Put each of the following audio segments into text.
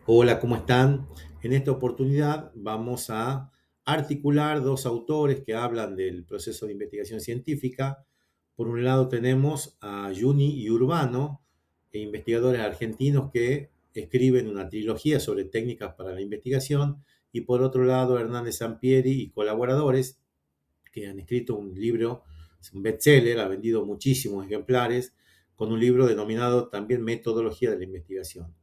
Hola, ¿cómo están? En esta oportunidad vamos a articular dos autores que hablan del proceso de investigación científica. Por un lado tenemos a Juni y Urbano, investigadores argentinos que escriben una trilogía sobre técnicas para la investigación, y por otro lado Hernández Sampieri y colaboradores que han escrito un libro, un bestseller, ha vendido muchísimos ejemplares, con un libro denominado también Metodología de la Investigación.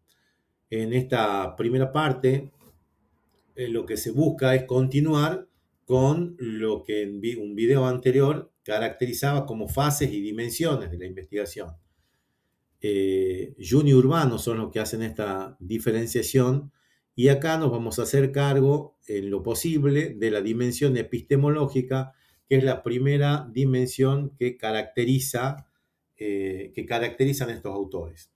En esta primera parte, lo que se busca es continuar con lo que en un video anterior caracterizaba como fases y dimensiones de la investigación. Juni y Urbano son los que hacen esta diferenciación, y acá nos vamos a hacer cargo, en lo posible, de la dimensión epistemológica, que es la primera dimensión que caracterizan estos autores.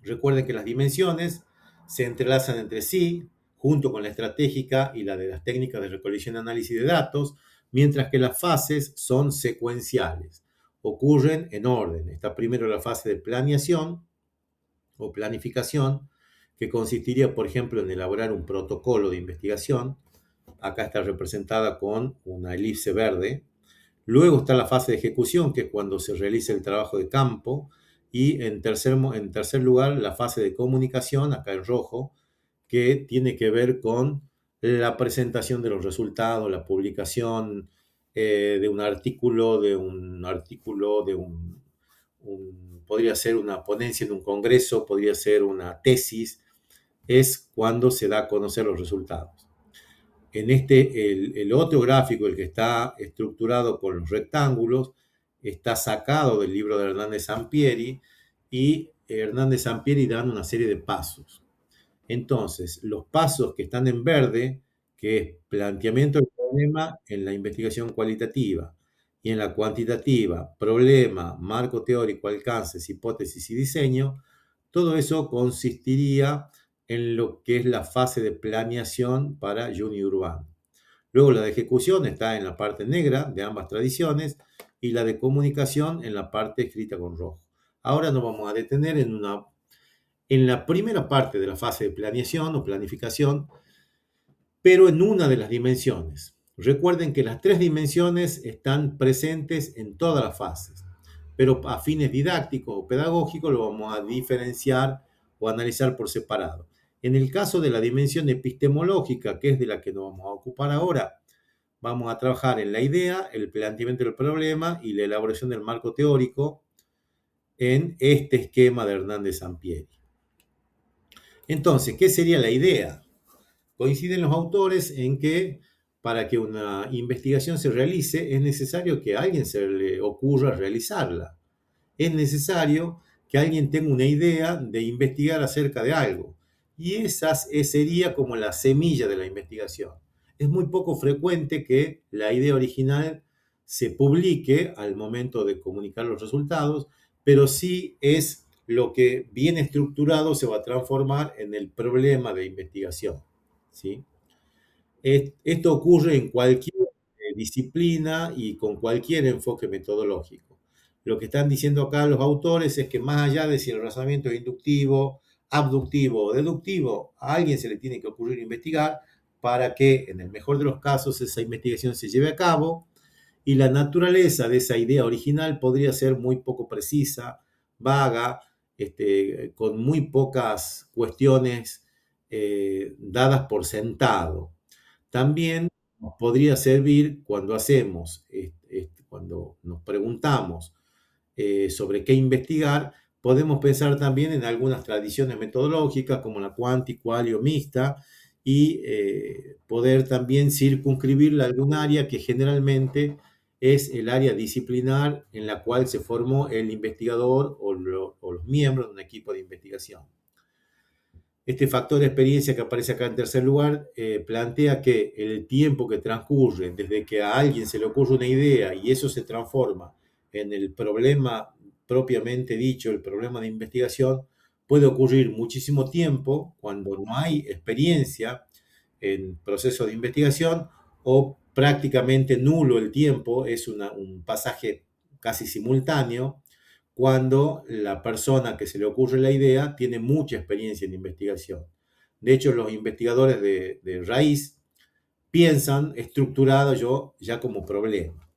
Recuerden que las dimensiones se entrelazan entre sí, junto con la estratégica y la de las técnicas de recolección y análisis de datos, mientras que las fases son secuenciales, ocurren en orden. Está primero la fase de planeación o planificación, que consistiría, por ejemplo, en elaborar un protocolo de investigación. Acá está representada con una elipse verde. Luego está la fase de ejecución, que es cuando se realiza el trabajo de campo. Y en tercer lugar, la fase de comunicación, acá en rojo, que tiene que ver con la presentación de los resultados, la publicación de un artículo, podría ser una ponencia en un congreso, podría ser una tesis. Es cuando se da a conocer los resultados. El otro gráfico, el que está estructurado con los rectángulos, está sacado del libro de Hernández Sampieri, y Hernández Sampieri dan una serie de pasos. Entonces, los pasos que están en verde, que es planteamiento del problema en la investigación cualitativa, y en la cuantitativa, problema, marco teórico, alcances, hipótesis y diseño, todo eso consistiría en lo que es la fase de planeación para Juni Urbano. Luego la de ejecución está en la parte negra de ambas tradiciones, y la de comunicación en la parte escrita con rojo. Ahora nos vamos a detener en la primera parte de la fase de planeación o planificación, pero en una de las dimensiones. Recuerden que las tres dimensiones están presentes en todas las fases, pero a fines didácticos o pedagógicos lo vamos a diferenciar o analizar por separado. En el caso de la dimensión epistemológica, que es de la que nos vamos a ocupar ahora, vamos a trabajar en la idea, el planteamiento del problema y la elaboración del marco teórico en este esquema de Hernández Sampieri. Entonces, ¿qué sería la idea? Coinciden los autores en que para que una investigación se realice es necesario que a alguien se le ocurra realizarla. Es necesario que alguien tenga una idea de investigar acerca de algo. Y esa sería como la semilla de la investigación. Es muy poco frecuente que la idea original se publique al momento de comunicar los resultados, pero sí es lo que bien estructurado se va a transformar en el problema de investigación. ¿Sí? Esto ocurre en cualquier disciplina y con cualquier enfoque metodológico. Lo que están diciendo acá los autores es que, más allá de si el razonamiento es inductivo, abductivo o deductivo, a alguien se le tiene que ocurrir investigar para que, en el mejor de los casos, esa investigación se lleve a cabo. Y la naturaleza de esa idea original podría ser muy poco precisa, vaga, con muy pocas cuestiones dadas por sentado. También nos podría servir cuando nos preguntamos sobre qué investigar. Podemos pensar también en algunas tradiciones metodológicas como la cuanti, quali o mixta, y poder también circunscribirla a algún área que generalmente es el área disciplinar en la cual se formó el investigador o los miembros de un equipo de investigación. Este factor de experiencia que aparece acá en tercer lugar plantea que el tiempo que transcurre desde que a alguien se le ocurre una idea y eso se transforma en el problema propiamente dicho, el problema de investigación, puede ocurrir muchísimo tiempo cuando no hay experiencia en procesos de investigación, o prácticamente nulo el tiempo, es un pasaje casi simultáneo cuando la persona que se le ocurre la idea tiene mucha experiencia en investigación. De hecho, los investigadores de raíz piensan estructurado yo ya como problema.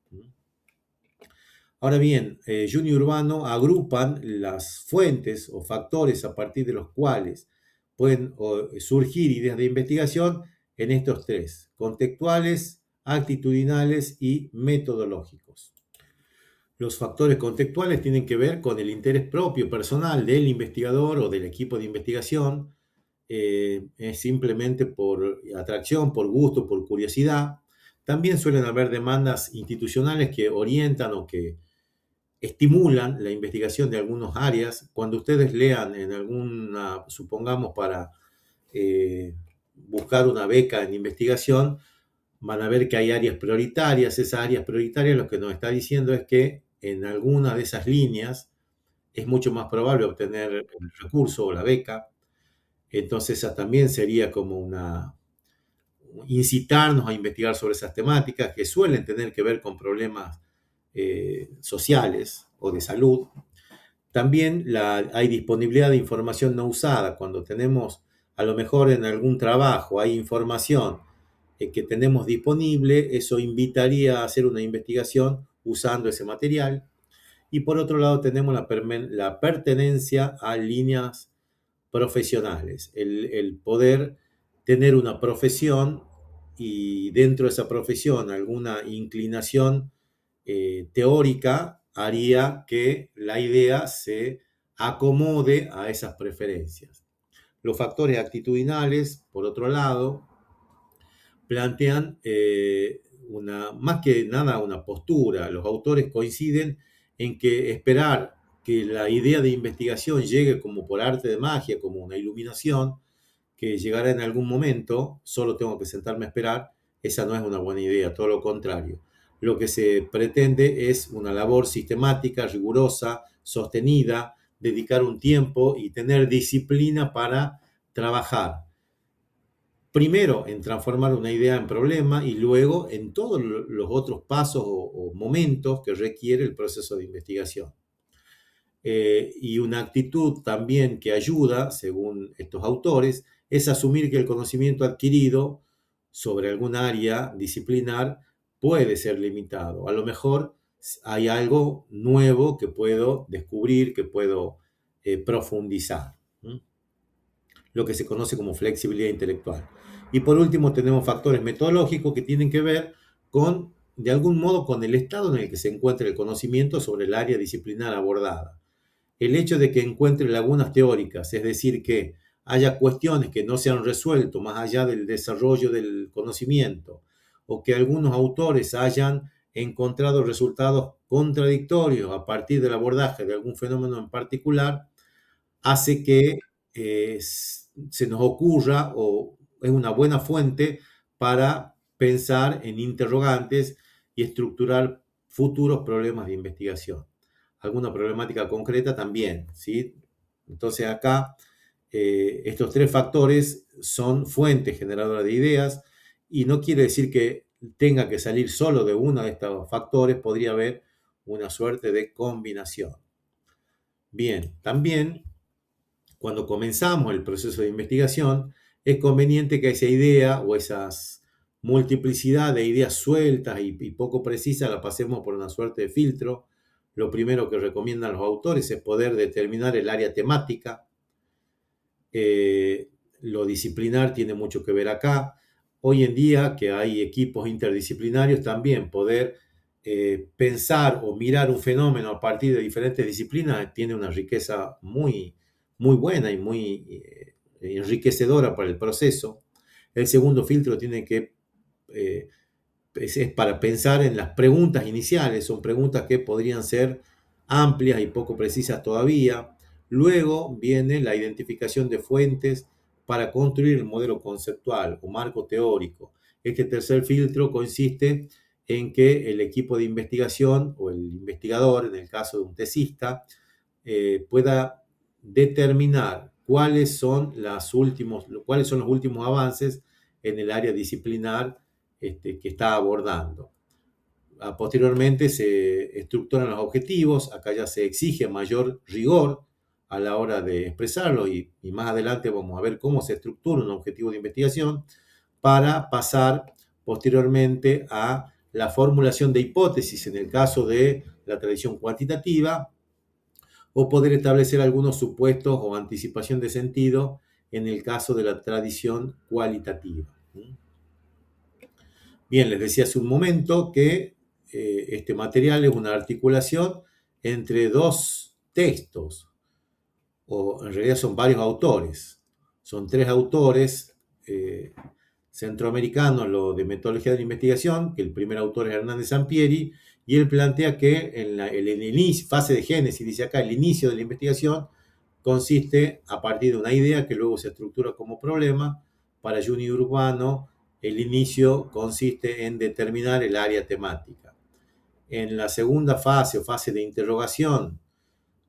Ahora bien, Jung y Urbano agrupan las fuentes o factores a partir de los cuales pueden surgir ideas de investigación en estos tres: contextuales, actitudinales y metodológicos. Los factores contextuales tienen que ver con el interés propio, personal del investigador o del equipo de investigación. Es simplemente por atracción, por gusto, por curiosidad. También suelen haber demandas institucionales que orientan o que estimulan la investigación de algunas áreas. Cuando ustedes lean en alguna, supongamos para buscar una beca en investigación, van a ver que hay áreas prioritarias. Esas áreas prioritarias lo que nos está diciendo es que en alguna de esas líneas es mucho más probable obtener el recurso o la beca. Entonces esa también sería como incitarnos a investigar sobre esas temáticas que suelen tener que ver con problemas sociales o de salud. También hay disponibilidad de información no usada. Cuando tenemos, a lo mejor en algún trabajo, hay información que tenemos disponible, eso invitaría a hacer una investigación usando ese material. Y por otro lado tenemos la pertenencia a líneas profesionales, el poder tener una profesión y dentro de esa profesión alguna inclinación teórica haría que la idea se acomode a esas preferencias. Los factores actitudinales, por otro lado, plantean más que nada una postura. Los autores coinciden en que esperar que la idea de investigación llegue como por arte de magia, como una iluminación, que llegará en algún momento, solo tengo que sentarme a esperar, esa no es una buena idea, todo lo contrario. Lo que se pretende es una labor sistemática, rigurosa, sostenida, dedicar un tiempo y tener disciplina para trabajar. Primero en transformar una idea en problema y luego en todos los otros pasos o momentos que requiere el proceso de investigación. Y una actitud también que ayuda, según estos autores, es asumir que el conocimiento adquirido sobre algún área disciplinar puede ser limitado. A lo mejor hay algo nuevo que puedo descubrir, que puedo profundizar. Lo que se conoce como flexibilidad intelectual. Y por último tenemos factores metodológicos que tienen que ver con, de algún modo, con el estado en el que se encuentra el conocimiento sobre el área disciplinar abordada. El hecho de que encuentre lagunas teóricas, es decir, que haya cuestiones que no se han resuelto más allá del desarrollo del conocimiento, o que algunos autores hayan encontrado resultados contradictorios a partir del abordaje de algún fenómeno en particular, hace que se nos ocurra o es una buena fuente para pensar en interrogantes y estructurar futuros problemas de investigación. Alguna problemática concreta también, ¿sí? Entonces acá estos tres factores son fuentes generadoras de ideas y no quiere decir que tenga que salir solo de uno de estos factores, podría haber una suerte de combinación. Bien, también cuando comenzamos el proceso de investigación, es conveniente que esa idea o esas multiplicidad de ideas sueltas y poco precisas la pasemos por una suerte de filtro. Lo primero que recomiendan los autores es poder determinar el área temática. Lo disciplinar tiene mucho que ver acá. Hoy en día que hay equipos interdisciplinarios, también poder pensar o mirar un fenómeno a partir de diferentes disciplinas tiene una riqueza muy, muy buena y muy enriquecedora para el proceso. El segundo filtro tiene que es para pensar en las preguntas iniciales, son preguntas que podrían ser amplias y poco precisas todavía. Luego viene la identificación de fuentes para construir el modelo conceptual o marco teórico. Este tercer filtro consiste en que el equipo de investigación o el investigador, en el caso de un tesista, pueda determinar cuáles son los últimos avances en el área disciplinar que está abordando. Posteriormente se estructuran los objetivos, acá ya se exige mayor rigor a la hora de expresarlo y más adelante vamos a ver cómo se estructura un objetivo de investigación para pasar posteriormente a la formulación de hipótesis en el caso de la tradición cuantitativa o poder establecer algunos supuestos o anticipación de sentido en el caso de la tradición cualitativa. Bien, les decía hace un momento que este material es una articulación entre dos textos, o en realidad son varios autores. Son tres autores centroamericanos, lo de metodología de la investigación, que el primer autor es Hernández Sampieri, y él plantea que en la fase de génesis, dice acá, el inicio de la investigación consiste a partir de una idea que luego se estructura como problema. Para Juni Urbano, el inicio consiste en determinar el área temática. En la segunda fase o fase de interrogación,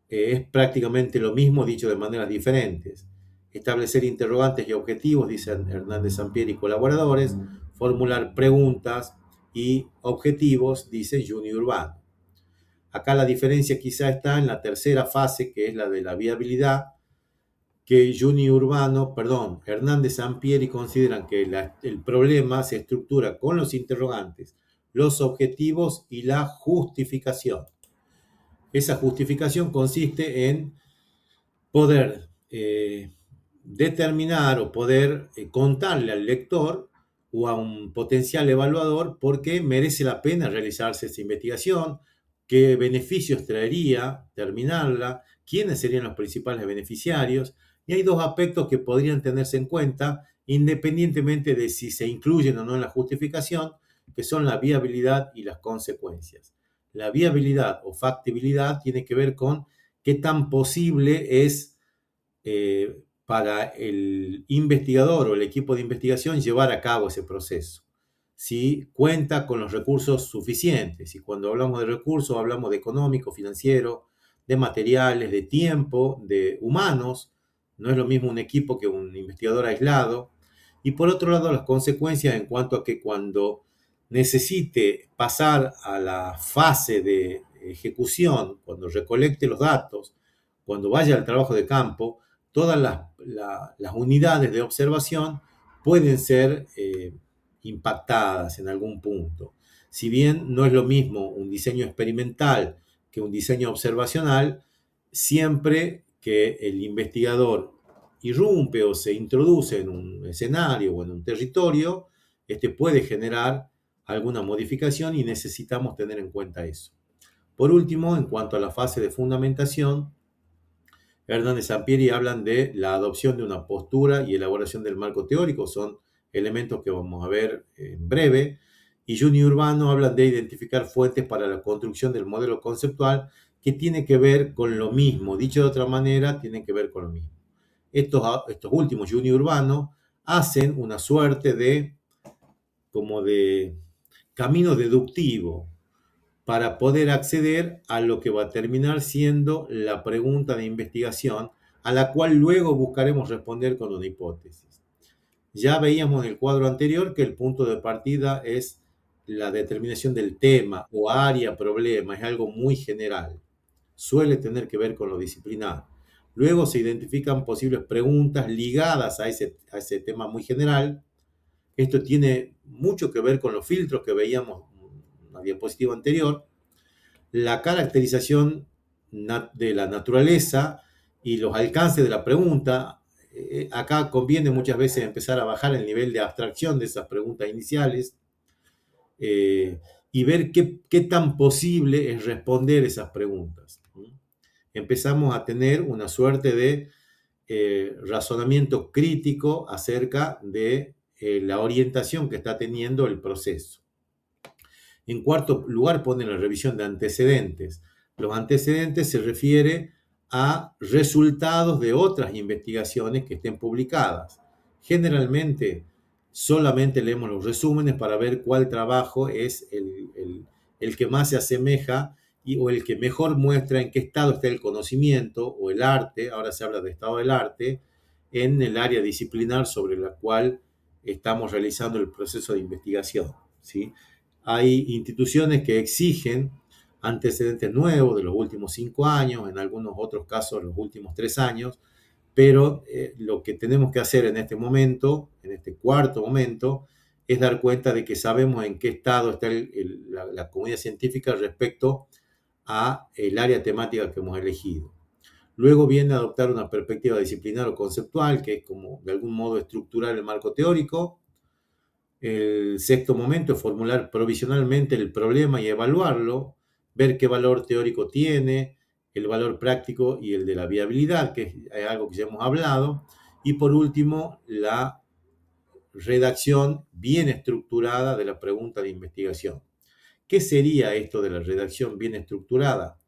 es prácticamente lo mismo dicho de maneras diferentes. Establecer interrogantes y objetivos, dicen Hernández Sampieri y colaboradores, formular preguntas y objetivos, dice Juni Urbano. Acá la diferencia quizá está en la tercera fase, que es la de la viabilidad, que Hernández Sampieri consideran que el problema se estructura con los interrogantes, los objetivos y la justificación. Esa justificación consiste en poder determinar o poder contarle al lector o a un potencial evaluador por qué merece la pena realizarse esta investigación, qué beneficios traería terminarla, quiénes serían los principales beneficiarios. Y hay dos aspectos que podrían tenerse en cuenta independientemente de si se incluyen o no en la justificación, que son la viabilidad y las consecuencias. La viabilidad o factibilidad tiene que ver con qué tan posible es para el investigador o el equipo de investigación llevar a cabo ese proceso. Si cuenta con los recursos suficientes, y cuando hablamos de recursos hablamos de económico, financiero, de materiales, de tiempo, de humanos. No es lo mismo un equipo que un investigador aislado. Y por otro lado, las consecuencias en cuanto a que cuando necesite pasar a la fase de ejecución, cuando recolecte los datos, cuando vaya al trabajo de campo, todas las unidades de observación pueden ser impactadas en algún punto. Si bien no es lo mismo un diseño experimental que un diseño observacional, siempre que el investigador irrumpe o se introduce en un escenario o en un territorio, este puede generar alguna modificación y necesitamos tener en cuenta eso. Por último, en cuanto a la fase de fundamentación, Hernández Sampieri hablan de la adopción de una postura y elaboración del marco teórico, son elementos que vamos a ver en breve, y Juni Urbano hablan de identificar fuentes para la construcción del modelo conceptual, que tiene que ver con lo mismo, dicho de otra manera, tienen que ver con lo mismo. Estos últimos, Juni Urbano, hacen una suerte de camino deductivo para poder acceder a lo que va a terminar siendo la pregunta de investigación, a la cual luego buscaremos responder con una hipótesis. Ya veíamos en el cuadro anterior que el punto de partida es la determinación del tema o área problema, es algo muy general, suele tener que ver con lo disciplinar. Luego se identifican posibles preguntas ligadas a ese tema muy general. Esto tiene mucho que ver con los filtros que veíamos en la diapositiva anterior, la caracterización de la naturaleza y los alcances de la pregunta. Acá conviene muchas veces empezar a bajar el nivel de abstracción de esas preguntas iniciales y ver qué tan posible es responder esas preguntas. Empezamos a tener una suerte de razonamiento crítico acerca de la orientación que está teniendo el proceso. En cuarto lugar, ponen la revisión de antecedentes. Los antecedentes se refiere a resultados de otras investigaciones que estén publicadas. Generalmente, solamente leemos los resúmenes para ver cuál trabajo es el que más se asemeja o el que mejor muestra en qué estado está el conocimiento o el arte, ahora se habla de estado del arte, en el área disciplinar sobre la cual estamos realizando el proceso de investigación, ¿sí? Hay instituciones que exigen antecedentes nuevos de los últimos 5 años, en algunos otros casos los últimos 3 años, pero lo que tenemos que hacer en este momento, en este cuarto momento, es dar cuenta de que sabemos en qué estado está la comunidad científica respecto a el área temática que hemos elegido. Luego viene a adoptar una perspectiva disciplinar o conceptual, que es como de algún modo estructurar el marco teórico. El sexto momento es formular provisionalmente el problema y evaluarlo, ver qué valor teórico tiene, el valor práctico y el de la viabilidad, que es algo que ya hemos hablado. Y por último, la redacción bien estructurada de la pregunta de investigación. ¿Qué sería esto de la redacción bien estructurada?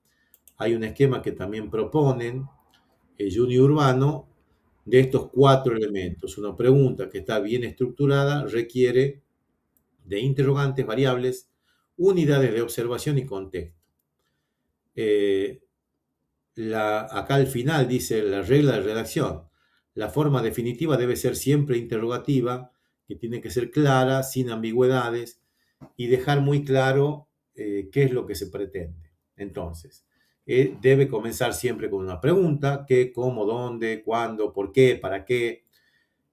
Hay un esquema que también proponen Juni Urbano de estos 4 elementos. Una pregunta que está bien estructurada requiere de interrogantes, variables, unidades de observación y contexto. Acá al final dice la regla de redacción. La forma definitiva debe ser siempre interrogativa, que tiene que ser clara, sin ambigüedades y dejar muy claro qué es lo que se pretende. Entonces, debe comenzar siempre con una pregunta: qué, cómo, dónde, cuándo, por qué, para qué.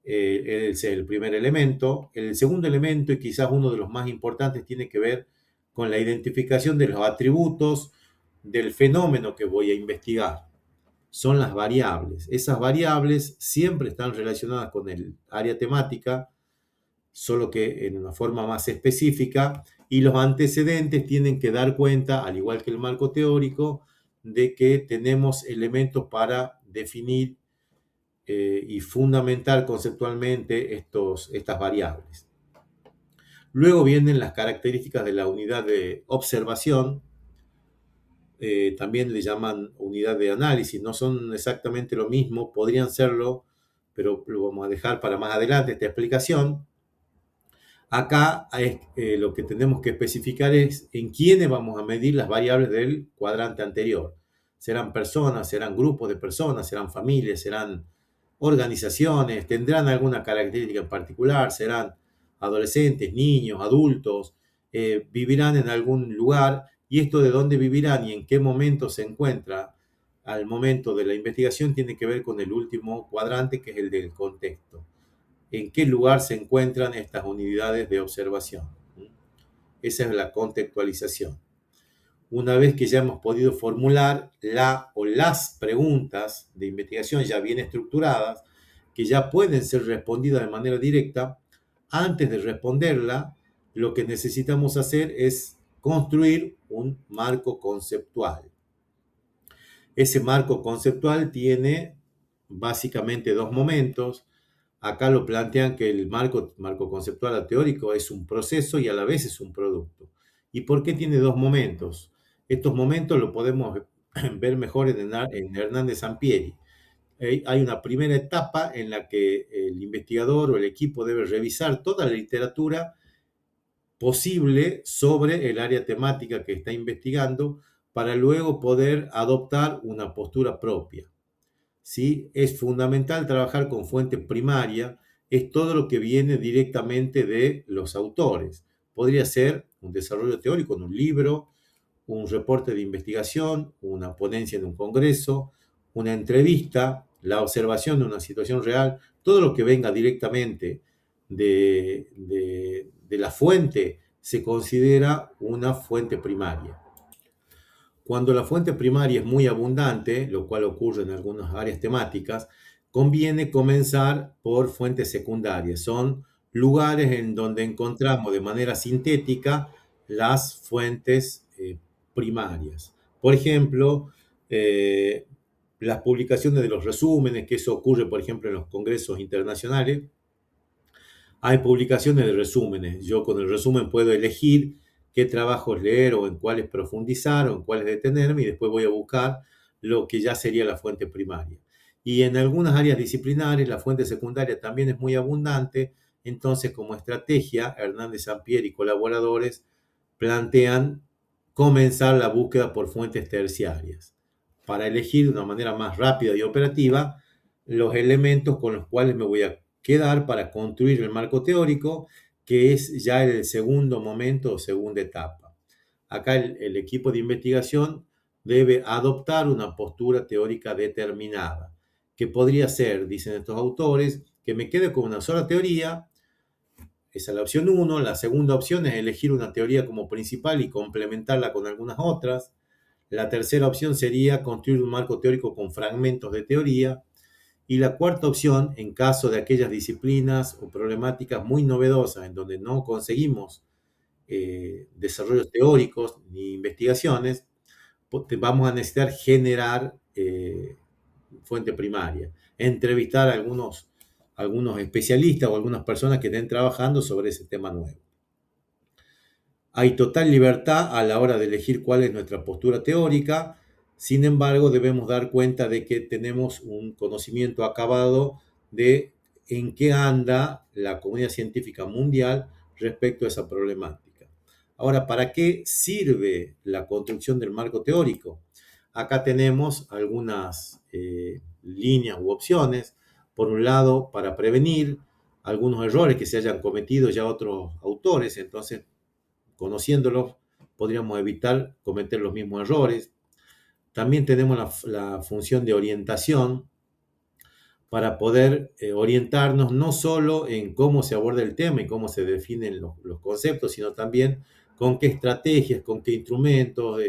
Es el primer elemento. El segundo elemento, y quizás uno de los más importantes, tiene que ver con la identificación de los atributos del fenómeno que voy a investigar. Son las variables. Esas variables siempre están relacionadas con el área temática, solo que en una forma más específica, y los antecedentes tienen que dar cuenta, al igual que el marco teórico, de que tenemos elementos para definir y fundamentar conceptualmente estas variables. Luego vienen las características de la unidad de observación, también le llaman unidad de análisis, no son exactamente lo mismo, podrían serlo, pero lo vamos a dejar para más adelante esta explicación. Acá lo que tenemos que especificar es en quiénes vamos a medir las variables del cuadrante anterior. Serán personas, serán grupos de personas, serán familias, serán organizaciones, tendrán alguna característica en particular, serán adolescentes, niños, adultos, vivirán en algún lugar, y esto de dónde vivirán y en qué momento se encuentra al momento de la investigación tiene que ver con el último cuadrante, que es el del contexto. En qué lugar se encuentran estas unidades de observación. Esa es la contextualización. Una vez que ya hemos podido formular la o las preguntas de investigación ya bien estructuradas, que ya pueden ser respondidas de manera directa, antes de responderla, lo que necesitamos hacer es construir un marco conceptual. Ese marco conceptual tiene básicamente 2 momentos. Acá lo plantean que el marco conceptual teórico es un proceso y a la vez es un producto. ¿Y por qué tiene 2 momentos? Estos momentos lo podemos ver mejor en Hernández Sampieri. Hay una primera etapa en la que el investigador o el equipo debe revisar toda la literatura posible sobre el área temática que está investigando para luego poder adoptar una postura propia. ¿Sí? Es fundamental trabajar con fuente primaria, es todo lo que viene directamente de los autores. Podría ser un desarrollo teórico en un libro, un reporte de investigación, una ponencia en un congreso, una entrevista, la observación de una situación real, todo lo que venga directamente de la fuente se considera una fuente primaria. Cuando la fuente primaria es muy abundante, lo cual ocurre en algunas áreas temáticas, conviene comenzar por fuentes secundarias. Son lugares en donde encontramos de manera sintética las fuentes primarias. Por ejemplo, las publicaciones de los resúmenes, que eso ocurre, por ejemplo, en los congresos internacionales. Hay publicaciones de resúmenes. Yo con el resumen puedo elegir qué trabajos leer o en cuáles profundizar o en cuáles detenerme, y después voy a buscar lo que ya sería la fuente primaria. Y en algunas áreas disciplinares la fuente secundaria también es muy abundante. Entonces, como estrategia, Hernández Sampieri y colaboradores plantean comenzar la búsqueda por fuentes terciarias para elegir de una manera más rápida y operativa los elementos con los cuales me voy a quedar para construir el marco teórico, que es ya el segundo momento o segunda etapa. Acá el equipo de investigación debe adoptar una postura teórica determinada, que podría ser, dicen estos autores, que me quede con una sola teoría. Esa es la opción 1. La segunda opción es elegir una teoría como principal y complementarla con algunas otras. La tercera opción sería construir un marco teórico con fragmentos de teoría. Y la cuarta opción, en caso de aquellas disciplinas o problemáticas muy novedosas en donde no conseguimos desarrollos teóricos ni investigaciones, vamos a necesitar generar fuente primaria, entrevistar a algunos especialistas o algunas personas que estén trabajando sobre ese tema nuevo. Hay total libertad a la hora de elegir cuál es nuestra postura teórica. Sin embargo, debemos dar cuenta de que tenemos un conocimiento acabado de en qué anda la comunidad científica mundial respecto a esa problemática. Ahora, ¿para qué sirve la construcción del marco teórico? Acá tenemos algunas líneas u opciones. Por un lado, para prevenir algunos errores que se hayan cometido ya otros autores, entonces conociéndolos, podríamos evitar cometer los mismos errores. También tenemos la función de orientación para poder orientarnos no solo en cómo se aborda el tema y cómo se definen los conceptos, sino también con qué estrategias, con qué instrumentos,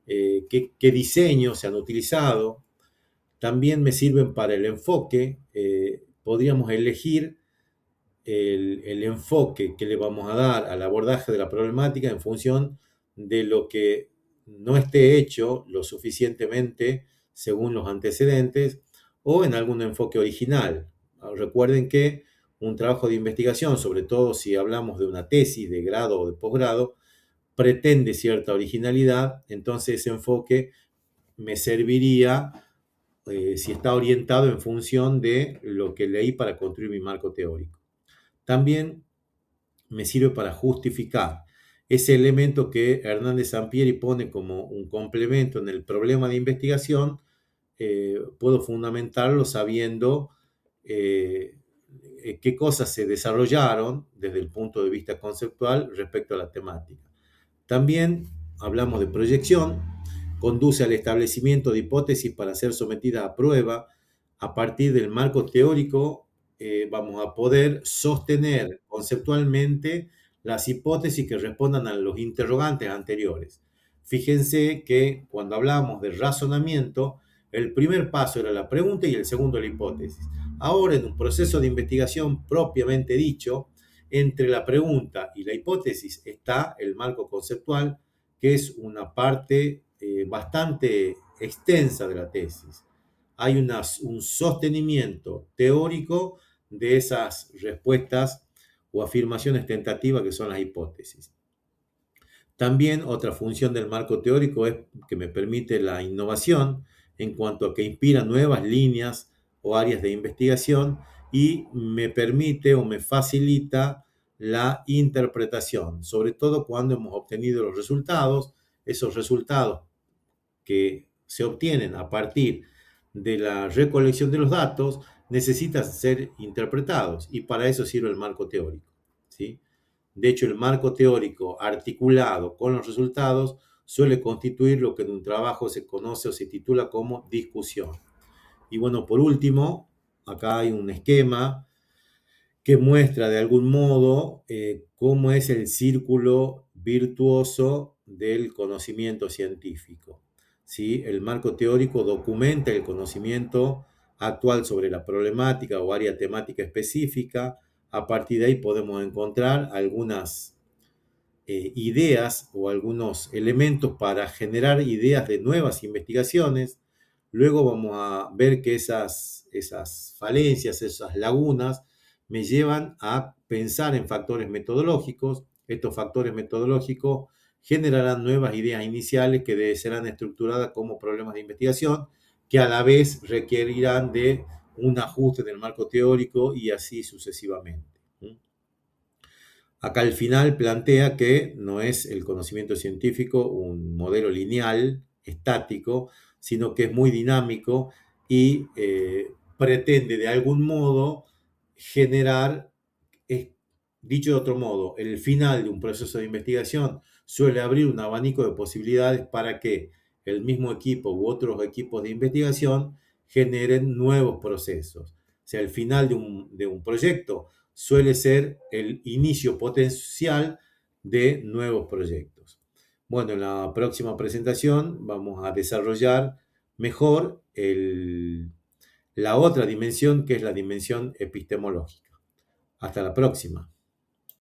qué diseños se han utilizado. También me sirven para el enfoque. Podríamos elegir el enfoque que le vamos a dar al abordaje de la problemática en función de lo que no esté hecho lo suficientemente según los antecedentes o en algún enfoque original. Recuerden que un trabajo de investigación, sobre todo si hablamos de una tesis de grado o de posgrado, pretende cierta originalidad, entonces ese enfoque me serviría si está orientado en función de lo que leí para construir mi marco teórico. También me sirve para justificar ese elemento que Hernández Sampieri pone como un complemento en el problema de investigación. Puedo fundamentarlo sabiendo qué cosas se desarrollaron desde el punto de vista conceptual respecto a la temática. También hablamos de proyección, conduce al establecimiento de hipótesis para ser sometidas a prueba. A partir del marco teórico vamos a poder sostener conceptualmente las hipótesis que respondan a los interrogantes anteriores. Fíjense que cuando hablamos de razonamiento, el primer paso era la pregunta y el segundo la hipótesis. Ahora, en un proceso de investigación propiamente dicho, entre la pregunta y la hipótesis está el marco conceptual, que es una parte bastante extensa de la tesis. Hay un sostenimiento teórico de esas respuestas o afirmaciones tentativas que son las hipótesis. También otra función del marco teórico es que me permite la innovación en cuanto a que inspira nuevas líneas o áreas de investigación y me permite o me facilita la interpretación, sobre todo cuando hemos obtenido los resultados, esos resultados que se obtienen a partir de la recolección de los datos necesitan ser interpretados y para eso sirve el marco teórico, ¿sí? De hecho, el marco teórico articulado con los resultados suele constituir lo que en un trabajo se conoce o se titula como discusión. Y bueno, por último, acá hay un esquema que muestra de algún modo cómo es el círculo virtuoso del conocimiento científico. ¿Sí? El marco teórico documenta el conocimiento actual sobre la problemática o área temática específica. A partir de ahí podemos encontrar algunas ideas o algunos elementos para generar ideas de nuevas investigaciones. Luego vamos a ver que esas falencias, esas lagunas, me llevan a pensar en factores metodológicos. Estos factores metodológicos generarán nuevas ideas iniciales que serán estructuradas como problemas de investigación, que a la vez requerirán de un ajuste del marco teórico y así sucesivamente. Acá al final plantea que no es el conocimiento científico un modelo lineal, estático, sino que es muy dinámico y pretende de algún modo generar Dicho de otro modo, el final de un proceso de investigación suele abrir un abanico de posibilidades para que el mismo equipo u otros equipos de investigación generen nuevos procesos. O sea, el final de un proyecto suele ser el inicio potencial de nuevos proyectos. Bueno, en la próxima presentación vamos a desarrollar mejor la otra dimensión, que es la dimensión epistemológica. Hasta la próxima.